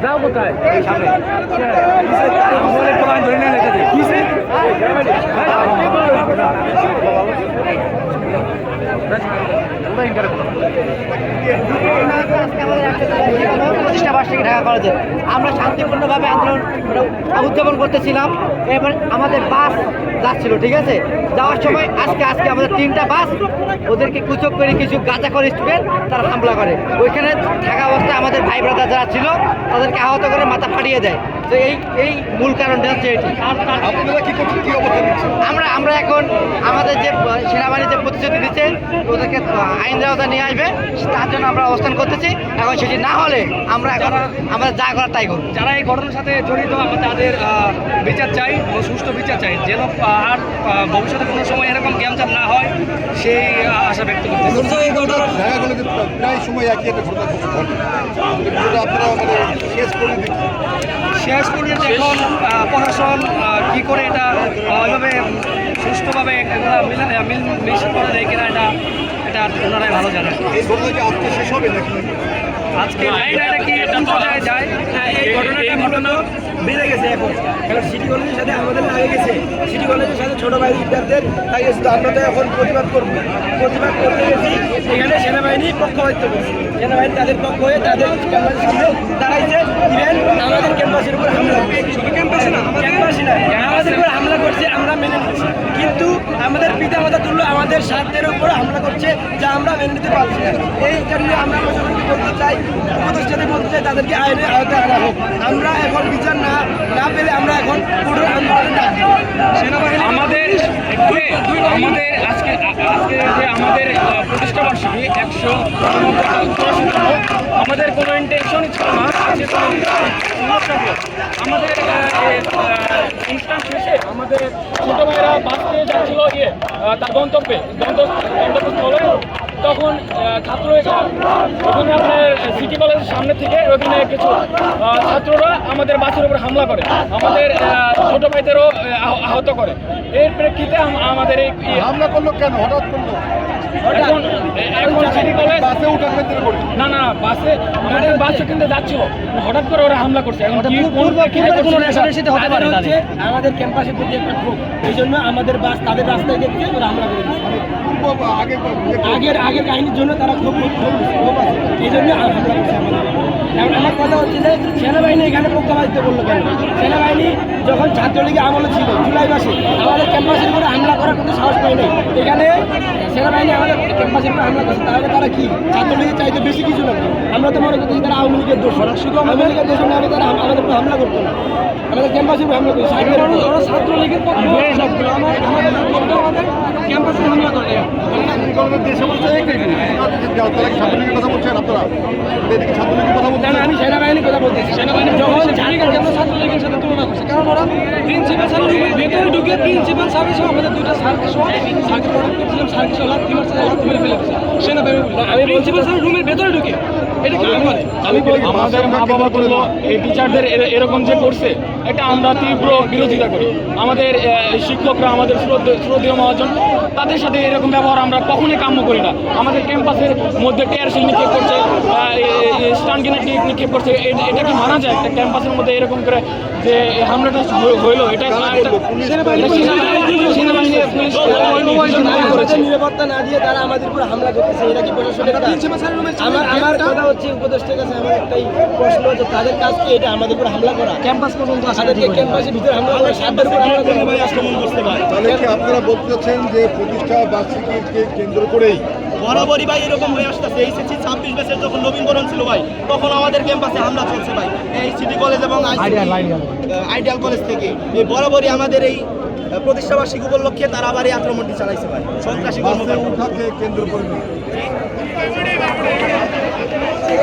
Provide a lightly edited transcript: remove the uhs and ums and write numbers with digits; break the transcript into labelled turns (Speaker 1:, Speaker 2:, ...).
Speaker 1: যাও কোথায়
Speaker 2: প্রতিষ্ঠা বার্ষিকী ঢাকা কলেজে আমরা শান্তিপূর্ণভাবে আন্দোলন উদযাপন করতেছিলাম। এবার আমাদের বাস যাচ্ছিল, ঠিক আছে, যাওয়ার সময় আজকে আমাদের 3টা বাস ওদেরকে কুচক করে কিছু গাঁজাখোর স্টুডেন্ট তারা হামলা করে। ওইখানে থাকা অবস্থায় আমাদের ভাই ব্রাদার যারা ছিল তাদেরকে আহত করে মাথা ফাটিয়ে দেয়। তো এই মূল কারণটা হচ্ছে এটি। আমরা এখন আমাদের যে সেনাবাহিনী যে প্রতিশ্রুতি দিচ্ছে ওদেরকে আইন আওতা নিয়ে আসবে, তার জন্য আমরা অবস্থান করতেছি। এখন সেটি না হলে আমরা এখন আমাদের যা করার তাই করব।
Speaker 1: যারা এই ঘটনার সাথে জড়িত আমরা তাদের বিচার চাই ও সুষ্ঠু বিচার চাই, যেন আর ভবিষ্যতে কোনো সময় এরকম গ্যামজাম না হয় সেই আশা ব্যক্ত করতেছি।
Speaker 3: প্রায় সময় একই একটা ঘটনা আপনারা
Speaker 1: শেষ পর্যন্ত এখন প্রশাসন কী করে এটা ওইভাবে সুষ্ঠুভাবে মিল করে দেয় কিনা এটা ওনারাই ভালো জানেন।
Speaker 3: আজকে শেষ হবে নাকি
Speaker 1: আজকে এটা কি কোন পর্যায়ে যায়?
Speaker 4: এই ঘটনা বেড়ে গেছে এখন সিটি কলেজের সাথে আমাদের লাগে গেছে, সিটি কলেজের সাথে ছোটো ভাই বিদ্যার্থীদের লাগে গেছে। তো আমরা তো এখন প্রতিবাদ করতে গেছি। এখানে সেনাবাহিনী পক্ষপাতিত্ব করছে, সেনাবাহিনী তাদের পক্ষ হয়ে তাদের ক্যাম্পাসের সামনে দাঁড়াইছে। ইভেন আমাদের ক্যাম্পাসের উপর হামলা করছে, শুধু ক্যাম্পাসে না আমাদের উপর হামলা করছে, আমরা মেনে নিচ্ছি। কিন্তু আমাদের পিতামাতা তুল্য আমাদের স্বার্থের উপর হামলা করছে, যা আমরা মেনে নিতে পারছি না। এই জন্য আমরা প্রশাসনকে বলতে চাই, উপদেষ্টাতে বলতে চাই তাদেরকে আইনের আওতায় আনা হোক। আমরা এখন বিচার না পেলে আমরা এখন কঠোর আন্দোলনে ডাকি।
Speaker 1: সেনাবাহিনী আমাদের আজকে যে আমাদের প্রতিষ্ঠা বার্ষিকী 184 আমাদের কোনো ইন্টেনশনই ছিল না আমাদের অনুষ্ঠান শেষে আমাদের ছোটো ভাইরা বাস পেয়ে যাচ্ছিল তার গন্তব্যস্থলে, তখন ছাত্র ওখানে আপনার সিটি কলেজের সামনে থেকে ওখানে কিছু ছাত্ররা আমাদের বাসের উপর হামলা করে, আমাদের ছোট ভাইদেরও আহত করে। এর প্রেক্ষিতে আমাদের এই
Speaker 3: হামলা করলো কেন, হঠাৎ করলো?
Speaker 1: এখন সিটি কলেজ
Speaker 3: বাসে উঠার ক্ষেত্রে
Speaker 1: না বাসে আমাদের বাস সেখান থেকে যাচ্ছিল, হঠাৎ করে ওরা হামলা করছে। এখন
Speaker 4: আমাদের ক্যাম্পাসের প্রতি একটা ক্ষোভ, এই জন্য আমাদের বাস তাদের রাস্তায় দেখতে ওরা হামলা করে দিচ্ছে। আগের কাহিনীর জন্য তারা খুব আছে, এই জন্য হামলা করছে আমাদের। এখন আমার কথা হচ্ছে যে সেনাবাহিনী এখানে পক্ষপাতিত্ব করলো কেন? সেনাবাহিনী যখন ছাত্রলীগের আমলে ছিল জুলাই মাসে আমাদের ক্যাম্পাসের উপরে হামলা করার কোনো সাহস পায় নাই। এখানে সেনাবাহিনী আমাদের ক্যাম্পাসের উপরে হামলা করছে, তাহলে তারা কি ছাত্রলীগের চাইতে বেশি কিছু নাকি? আমরা তো মনে করছি তারা আওয়ামী লীগের দোষ, শুধু আওয়ামী লীগের দোষ না, তারা আমাদের উপরে হামলা করতো না, আমাদের ক্যাম্পাসের উপরে হামলা করছে। ছাত্রলীগের ক্যাম্পাসে হামলা করে আমি সেনাবাহিনীর কথা বলতেছি। সেনাবাহিনী যখন ছাত্রলীগের সাথে তুলনা করছে, কারণ ওরা প্রিন্সিপাল স্যার ভেতরে ঢুকে প্রিন্সিপাল স্যারের সহ আমাদের দুইটা সার্কিট প্রোডাক্ট করছিলাম, সার্কিট সহ লাথি মারছে, লাথি মেরে ফেলে দিচ্ছে সেনাবাহিনী। আমি প্রিন্সিপাল স্যার রুমের ভেতরে ঢুকে এটা কি আমি
Speaker 1: আমাদের মা বাবা বললো এই টিচারদের এরকম যে করছে এটা আমরা তীব্র বিরোধিতা করি। আমাদের শিক্ষকরা আমাদের শ্রদ্ধেয় মহাজন, তাদের সাথে এরকম ব্যবহার আমরা কখনোই কাম্য করি না। আমাদের ক্যাম্পাসের মধ্যে টিয়ারশেল নিক্ষেপ করছে, স্টান গ্রেনেড নিক্ষেপ করছে, এটা কি মানা যায়? একটা ক্যাম্পাসের মধ্যে এরকম করে যে হামলাটা হইলো, এটা
Speaker 4: নিরাপত্তা না দিয়ে তারা আমাদের উপর হামলা করতেছে, এটা কি প্রশাসনের কাজ? আমার কথা হচ্ছে উপদেষ্টার কাছে আমার একটাই প্রশ্ন, যে তাদের কাজ কি এটা আমাদের উপর হামলা করা? ক্যাম্পাস পর্যন্ত ক্যাম্পাসের ভিতরে হামলা করে সাতটার উপর হামলা করে আক্রমণ করতে পারে।
Speaker 3: তাহলে কি আপনারা বলতে চাচ্ছেন যে প্রতিষ্ঠা বার্ষিকীকে কেন্দ্র করেই
Speaker 4: বরাবরই ভাই এরকম হয়ে আসতেছে? এইচএসসি 26 ব্যাচের যখন নবীনবরণ ছিল ভাই, তখন আমাদের ক্যাম্পাসে হামলা চলছে ভাই, এই সিটি কলেজ এবং আইডিয়াল কলেজ থেকে। এই বরাবরই আমাদের এই প্রতিষ্ঠা বার্ষিকী উপলক্ষে তারা আবার এই আক্রমণটি চালাইছে ভাই, সন্ত্রাসী কর্মকাণ্ড
Speaker 3: কেন্দ্র করে।
Speaker 1: তো